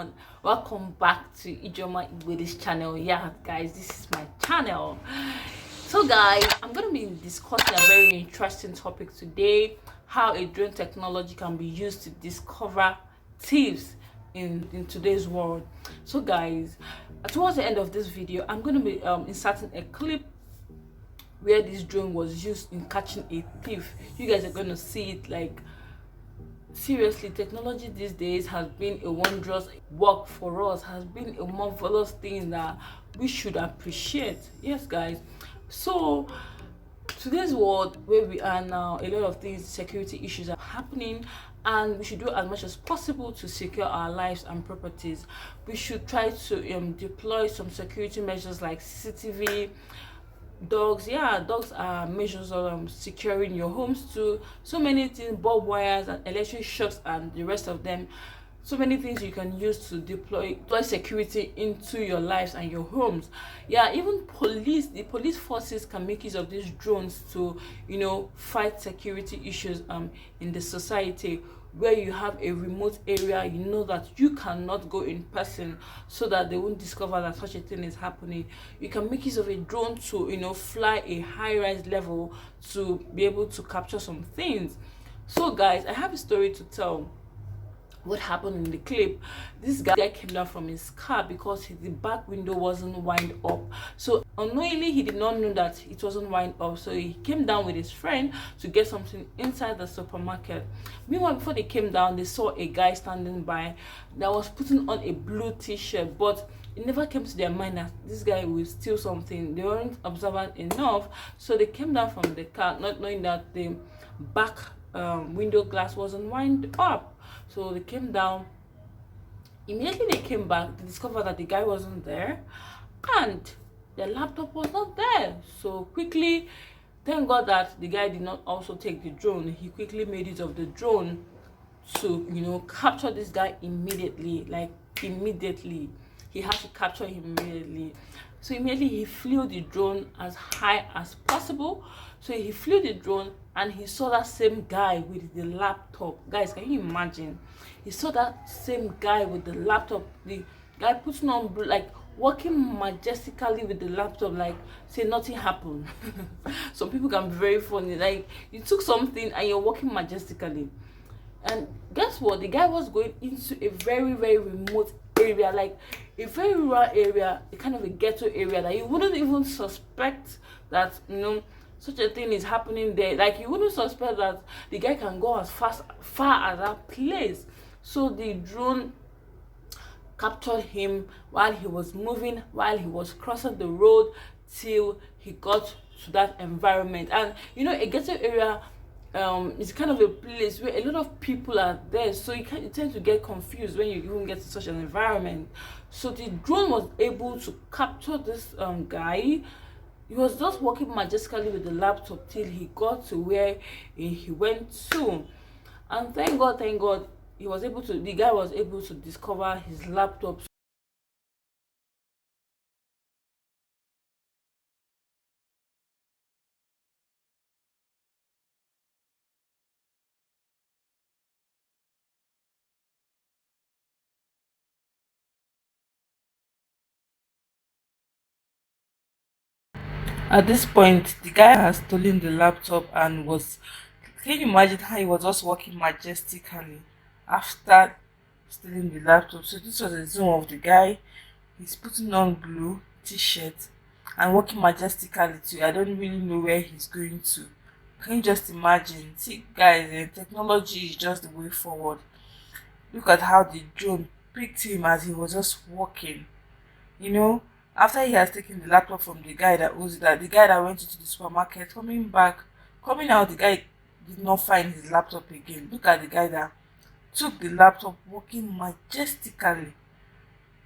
everyone, welcome back to Ijeoma Igboeli's channel. Yeah guys, this is my channel. So guys, I'm going to be discussing a very interesting topic today: how a drone technology can be used to discover thieves in today's world. So guys, towards the end of this video, I'm going to be inserting a clip where this drone was used in catching a thief. You guys are going to see it. Like, seriously, technology these days has been a wondrous work for us, has been a marvelous thing that we should appreciate. Yes guys, so today's world where we are now, a lot of things, security issues are happening, and we should do as much as possible to secure our lives and properties. We should try to deploy some security measures like CCTV. Dogs, yeah, dogs are measures of securing your homes too. So many things, bulb wires and electric shocks and the rest of them. So many things you can use to deploy security into your lives and your homes. Yeah, even the police forces can make use of these drones to, fight security issues in the society. Where you have a remote area, you know that you cannot go in person, so that they won't discover that such a thing is happening. You can make use of a drone to fly a high-rise level to be able to capture some things. So guys, I have a story to tell. What happened in the clip: this guy came down from his car because the back window wasn't wind up. So unknowingly, he did not know that it wasn't wind up, so he came down with his friend to get something inside the supermarket. Meanwhile, before they came down, they saw a guy standing by that was putting on a blue t-shirt, but it never came to their mind that this guy will steal something. They weren't observant enough, so they came down from the car not knowing that the back window glass wasn't wind up. So they came down. Immediately they came back, they discovered that the guy wasn't there and their laptop was not there. So quickly, thank God that the guy did not also take the drone. He quickly made use of the drone to capture this guy immediately. Like, immediately he had to capture him immediately. So immediately he flew the drone as high as possible. So he flew the drone and he saw that same guy with the laptop. Guys, can you imagine? He saw that same guy with the laptop. The guy putting on like walking majestically with the laptop, like say nothing happened. Some people can be very funny. Like, you took something and you're walking majestically. And guess what? The guy was going into a very, very remote area, like a very rural area, a kind of a ghetto area that you wouldn't even suspect that such a thing is happening there. Like, you wouldn't suspect that the guy can go as far as that place. So the drone captured him while he was moving, while he was crossing the road, till he got to that environment. And a ghetto area it's kind of a place where a lot of people are there, so you tend to get confused when you even get to such an environment. So the drone was able to capture this guy. He was just walking majestically with the laptop till he got to where he went to. And thank God, the guy was able to discover his laptop. At this point, the guy has stolen the laptop and was. Can you imagine how he was just walking majestically after stealing the laptop? So this was a zoom of the guy. He's putting on blue t-shirt and walking majestically too. I don't really know where he's going to. Can you just imagine? See, guys, technology is just the way forward. Look at how the drone picked him as he was just walking. After he has taken the laptop from the guy that owns that, the guy that went into the supermarket, coming out, the guy did not find his laptop again. Look at the guy that took the laptop walking majestically.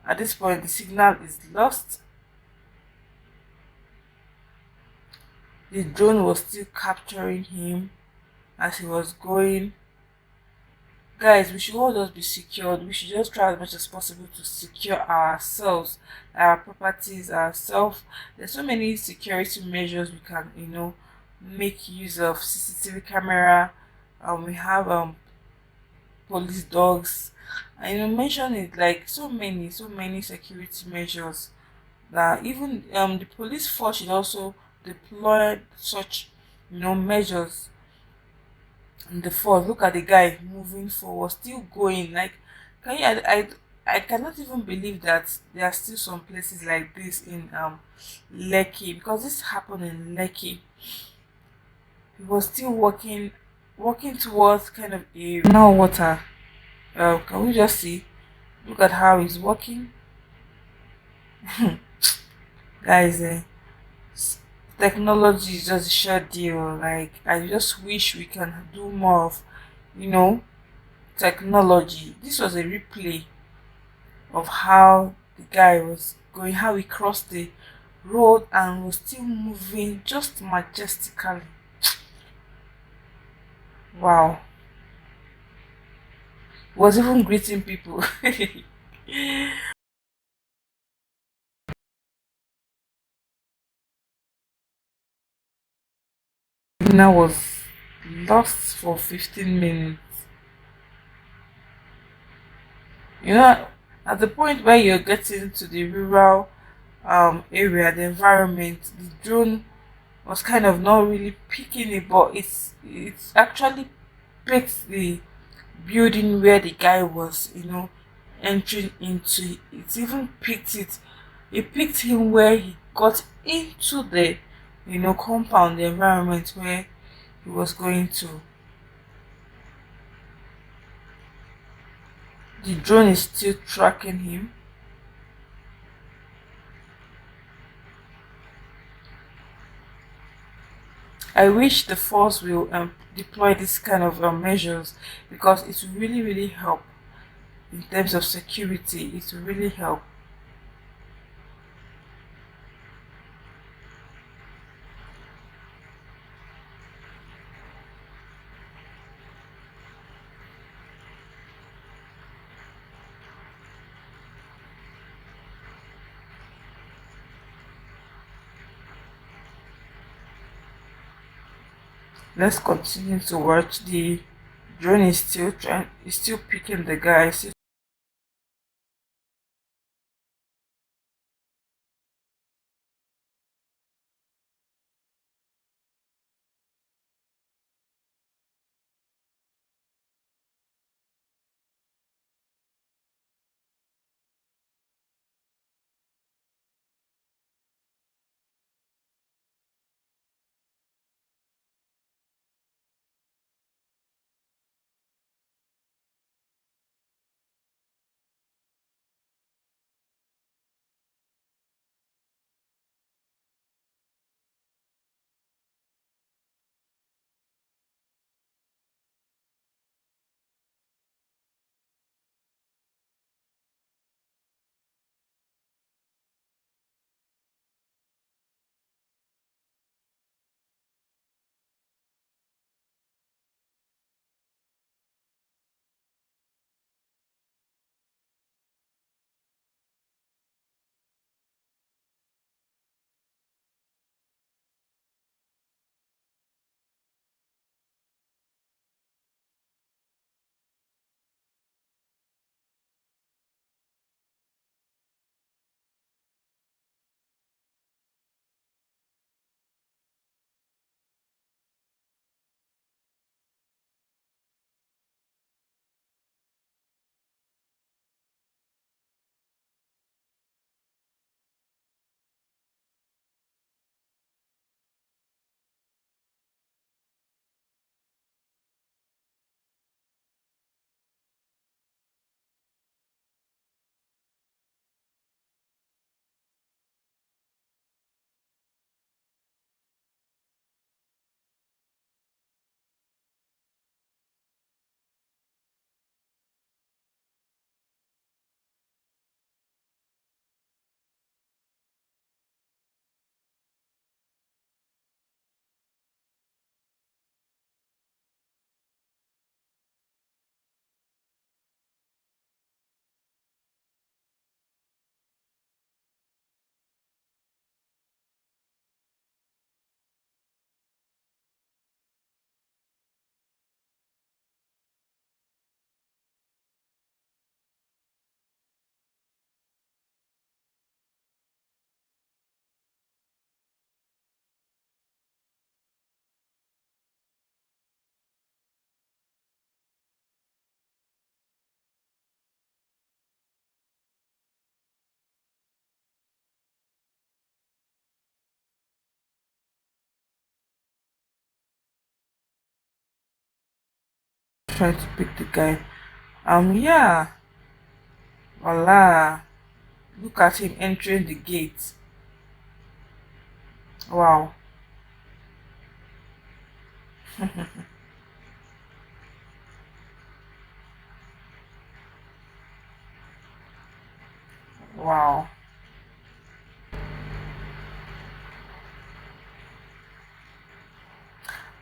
At this point, the signal is lost. The drone was still capturing him as he was going. Guys, we should all just be secured. We should just try as much as possible to secure ourselves, our properties, ourselves. There's so many security measures we can, make use of. CCTV camera. We have police dogs. I mention it like so many security measures that even the police force should also deploy such measures in the force. Look at the guy moving forward, still going. Like, can you? I cannot even believe that there are still some places like this in Lekki, because this happened in Lekki. He was still walking towards kind of a now water. Can we just see? Look at how he's walking, guys. S- Technology is just a short deal. Like, I just wish we can do more of, you know, technology. This was a replay of how the guy was going, how he crossed the road and was still moving just majestically. Wow. Was even greeting people. Dinner was lost for 15 minutes. You know, at the point where you're getting to the rural area, the environment, the drone was kind of not really picking it, but it's actually picked the building where the guy was, entering into. It even picked it. It picked him where he got into the, compound, the environment where he was going to. The drone is still tracking him. I wish the force will deploy this kind of measures, because it will really, really help in terms of security. It will really help. Let's continue to watch. The drone is still picking the guy. trying to pick the guy. Yeah, voila. Look at him entering the gate. Wow. Wow.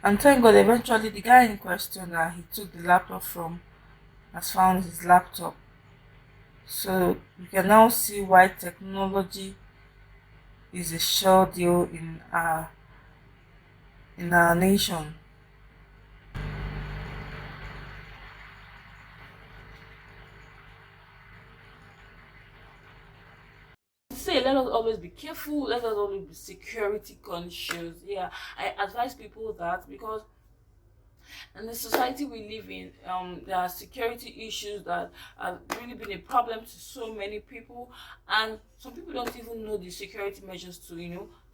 And thank God, eventually the guy in question that he took the laptop from has found his laptop. So you can now see why technology is a sure deal in our nation. Say, let us always be careful, let us always be security conscious. Yeah, I advise people that, because in the society we live in, there are security issues that have really been a problem to so many people, and some people don't even know the security measures to,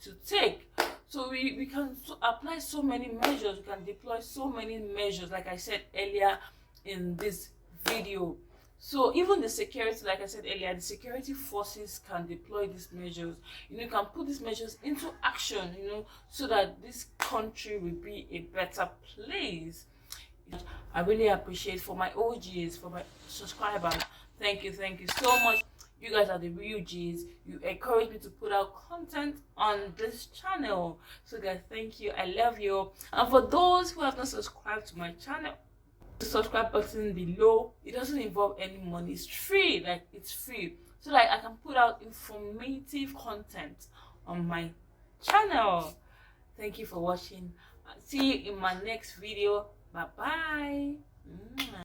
to take. So we can apply so many measures, we can deploy so many measures, like I said earlier in this video. So even the security, like I said earlier, the security forces can deploy these measures. You can put these measures into action, so that this country will be a better place. I really appreciate, for my OGs, for my subscribers. Thank you so much. You guys are the real G's. You encourage me to put out content on this channel. So guys, thank you. I love you. And for those who have not subscribed to my channel, the subscribe button below. It doesn't involve any money. It's free. Like, it's free, so like I can put out informative content on my channel. Thank you for watching. See you in my next video. Bye bye.